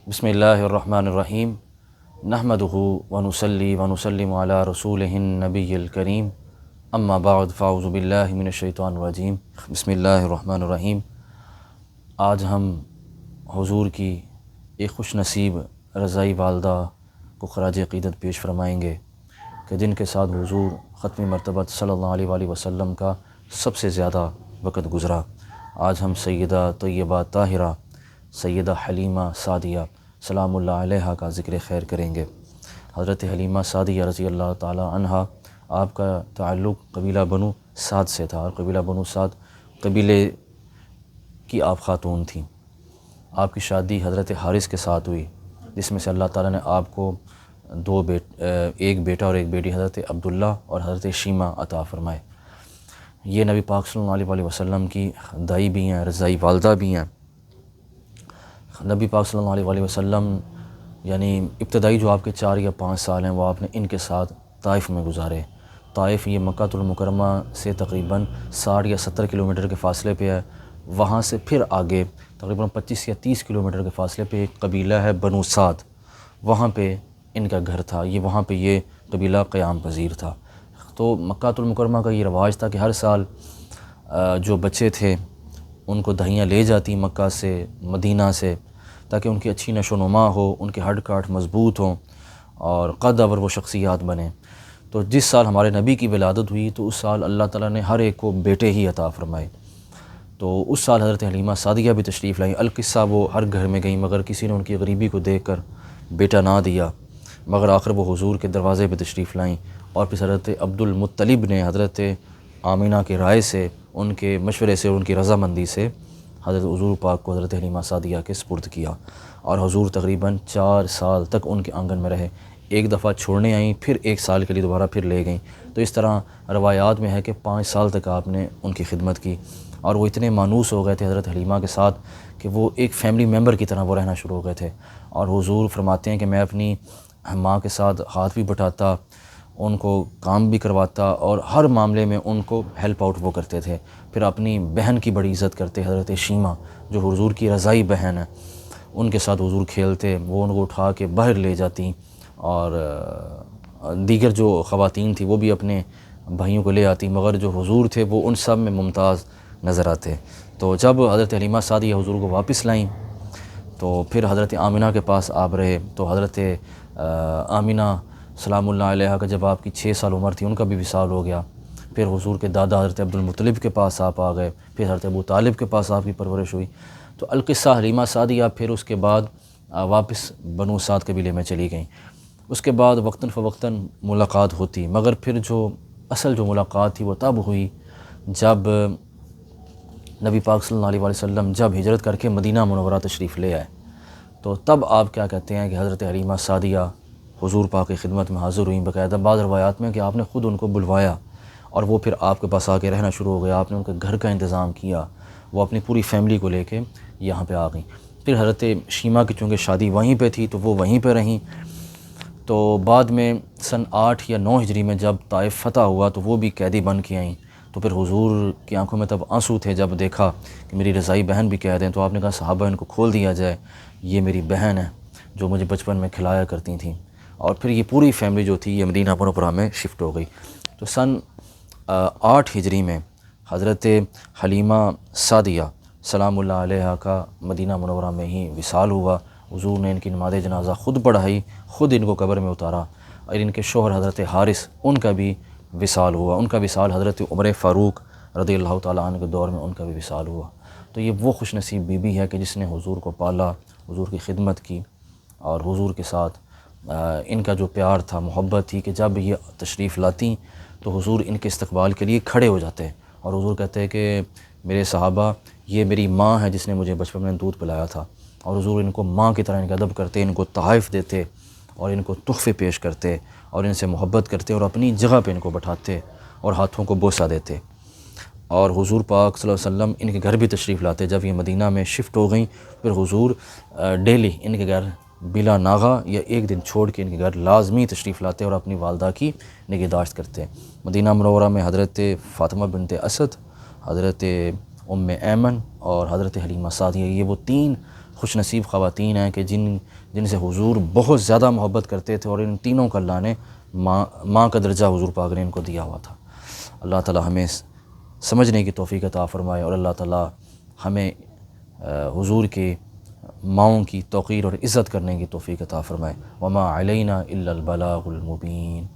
بسم اللہ الرحمن الرحیم نحمدہ ونصلی ونسلم علی رسولہ النبی الکریم اما بعد فاعوذ باللہ من الشیطان الرجیم بسم اللہ الرحمن الرحیم۔ آج ہم حضور کی ایک خوش نصیب رضائی والدہ کو خراج عقیدت پیش فرمائیں گے کہ جن کے ساتھ حضور ختم مرتبہ صلی اللہ علیہ وآلہ وسلم کا سب سے زیادہ وقت گزرا۔ آج ہم سیدہ طیبہ طاہرہ سیدہ حلیمہ سعدیہ سلام اللہ علیہا کا ذکر خیر کریں گے۔ حضرت حلیمہ سعدیہ رضی اللہ تعالی عنہا، آپ کا تعلق قبیلہ بنو سعد سے تھا، اور قبیلہ بنو سعد قبیلے کی آپ خاتون تھیں۔ آپ کی شادی حضرت حارث کے ساتھ ہوئی، جس میں سے اللہ تعالیٰ نے آپ کو ایک بیٹا اور ایک بیٹی حضرت عبداللہ اور حضرت شیمہ عطا فرمائے۔ یہ نبی پاک صلی اللہ علیہ وآلہ وسلم کی دائی بھی ہیں، رضائی والدہ بھی ہیں۔ نبی پاک صلی اللہ علیہ وآلہ وسلم یعنی ابتدائی جو آپ کے 4 یا 5 سال ہیں وہ آپ نے ان کے ساتھ طائف میں گزارے۔ طائف یہ مکہ المکرمہ سے تقریباً 60 یا 70 کلومیٹر کے فاصلے پہ ہے۔ وہاں سے پھر آگے تقریباً 25 یا 30 کلومیٹر کے فاصلے پہ ایک قبیلہ ہے بنو سعد، وہاں پہ ان کا گھر تھا۔ وہاں پہ یہ قبیلہ قیام پذیر تھا۔ تو مکہ المکرمہ کا یہ رواج تھا کہ ہر سال جو بچے تھے ان کو دہیاں لے جاتی مکہ سے مدینہ سے، تاکہ ان کی اچھی نشو و نما ہو، ان کے ہڈ کاٹ مضبوط ہوں اور قد اور وہ شخصیات بنیں۔ تو جس سال ہمارے نبی کی ولادت ہوئی تو اس سال اللہ تعالیٰ نے ہر ایک کو بیٹے ہی عطا فرمائے۔ تو اس سال حضرت حلیمہ سعدیہ بھی تشریف لائیں۔ القصہ وہ ہر گھر میں گئیں، مگر کسی نے ان کی غریبی کو دیکھ کر بیٹا نہ دیا، مگر آخر وہ حضور کے دروازے پہ تشریف لائیں۔ اور پھر حضرت عبدالمطلب نے حضرت آمینہ کے رائے سے، ان کے مشورے سے، ان کی رضامندی سے حضرت حضور پاک کو حضرت حلیمہ سعدیہ کے سپرد کیا، اور حضور تقریباً 4 سال تک ان کے آنگن میں رہے۔ ایک دفعہ چھوڑنے آئیں، پھر 1 سال کے لیے دوبارہ پھر لے گئیں۔ تو اس طرح روایات میں ہے کہ 5 سال تک آپ نے ان کی خدمت کی، اور وہ اتنے مانوس ہو گئے تھے حضرت حلیمہ کے ساتھ کہ وہ ایک فیملی ممبر کی طرح وہ رہنا شروع ہو گئے تھے۔ اور حضور فرماتے ہیں کہ میں اپنی ماں کے ساتھ ہاتھ بھی بٹاتا، ان کو کام بھی کرواتا، اور ہر معاملے میں ان کو ہیلپ آؤٹ وہ کرتے تھے۔ پھر اپنی بہن کی بڑی عزت کرتے، حضرت شیمہ جو حضور کی رضائی بہن ہے، ان کے ساتھ حضور کھیلتے، وہ ان کو اٹھا کے باہر لے جاتی، اور دیگر جو خواتین تھیں وہ بھی اپنے بھائیوں کو لے آتی، مگر جو حضور تھے وہ ان سب میں ممتاز نظر آتے۔ تو جب حضرت حلیمہ سعدیہ حضور کو واپس لائیں تو پھر حضرت آمینہ کے پاس آپ رہے۔ تو حضرت آمینہ سلام اللہ علیہ کا جب آپ کی 6 سال عمر تھی، ان کا بھی وصال ہو گیا۔ پھر حضور کے دادا حضرت عبدالمطلب کے پاس آپ آ گئے، پھر حضرت ابو طالب کے پاس آپ کی پرورش ہوئی۔ تو القصہ حلیمہ سعدیہ پھر اس کے بعد واپس بنو سعد قبیلے میں چلی گئیں۔ اس کے بعد وقتاً فوقتاً ملاقات ہوتی، مگر پھر جو اصل جو ملاقات تھی وہ تب ہوئی جب نبی پاک صلی اللہ علیہ وسلم جب ہجرت کر کے مدینہ منورہ تشریف لے آئے، تو تب آپ کیا کہتے ہیں کہ حضرت حلیمہ سعدیہ حضور پاک کی خدمت میں حاضر ہوئیں۔ باقاعدہ بعض روایات میں کہ آپ نے خود ان کو بلوایا، اور وہ پھر آپ کے پاس آ کے رہنا شروع ہو گیا۔ آپ نے ان کے گھر کا انتظام کیا، وہ اپنی پوری فیملی کو لے کے یہاں پہ آ گئیں۔ پھر حضرت شیمہ کی چونکہ شادی وہیں پہ تھی تو وہ وہیں پہ رہیں۔ تو بعد میں سن 8 یا 9 ہجری میں جب طائف فتح ہوا تو وہ بھی قیدی بن کے آئیں۔ تو پھر حضور کی آنکھوں میں تب آنسو تھے جب دیکھا کہ میری رضائی بہن بھی قید ہیں۔ تو آپ نے کہا صحابہ ان کو کھول دیا جائے، یہ میری بہن ہے جو مجھے بچپن میں کھلایا کرتی تھیں۔ اور پھر یہ پوری فیملی جو تھی یہ مدینہ منورہ میں شفٹ ہو گئی۔ تو سن 8 ہجری میں حضرت حلیمہ سعدیہ سلام اللہ علیہ کا مدینہ منورہ میں ہی وصال ہوا۔ حضور نے ان کی نماز جنازہ خود پڑھائی، خود ان کو قبر میں اتارا، اور ان کے شوہر حضرت حارث ان کا بھی وصال ہوا۔ ان کا وصال حضرت عمر فاروق رضی اللہ تعالیٰ عنہ کے دور میں ان کا بھی وصال ہوا۔ تو یہ وہ خوش نصیب بیوی ہے کہ جس نے حضور کو پالا، حضور کی خدمت کی، اور حضور کے ساتھ ان کا جو پیار تھا، محبت تھی کہ جب یہ تشریف لاتی تو حضور ان کے استقبال کے لیے کھڑے ہو جاتے، اور حضور کہتے ہیں کہ میرے صحابہ یہ میری ماں ہے جس نے مجھے بچپن میں دودھ پلایا تھا، اور حضور ان کو ماں کی طرح ان کا ادب کرتے، ان کو تحائف دیتے، اور ان کو تحفے پیش کرتے، اور ان سے محبت کرتے، اور اپنی جگہ پہ ان کو بٹھاتے اور ہاتھوں کو بوسہ دیتے۔ اور حضور پاک صلی اللہ علیہ وسلم ان کے گھر بھی تشریف لاتے۔ جب یہ مدینہ میں شفٹ ہو گئیں پھر حضور ڈیلی ان کے گھر بلا ناغہ یا ایک دن چھوڑ کے ان کے گھر لازمی تشریف لاتے اور اپنی والدہ کی نگہداشت کرتے۔ مدینہ منورہ میں حضرت فاطمہ بنت اسد، حضرت ام ایمن اور حضرت حلیمہ سعدیہ، یہ وہ 3 خوش نصیب خواتین ہیں کہ جن سے حضور بہت زیادہ محبت کرتے تھے، اور ان تینوں کا اللہ نے ماں کا درجہ حضور پاک نے ان کو دیا ہوا تھا۔ اللہ تعالی ہمیں سمجھنے کی توفیق عطا فرمائے، اور اللہ تعالی ہمیں حضور کے ماؤں کی توقیر اور عزت کرنے کی توفیق عطا فرمائے۔ وما علینا الا البلاغ المبین۔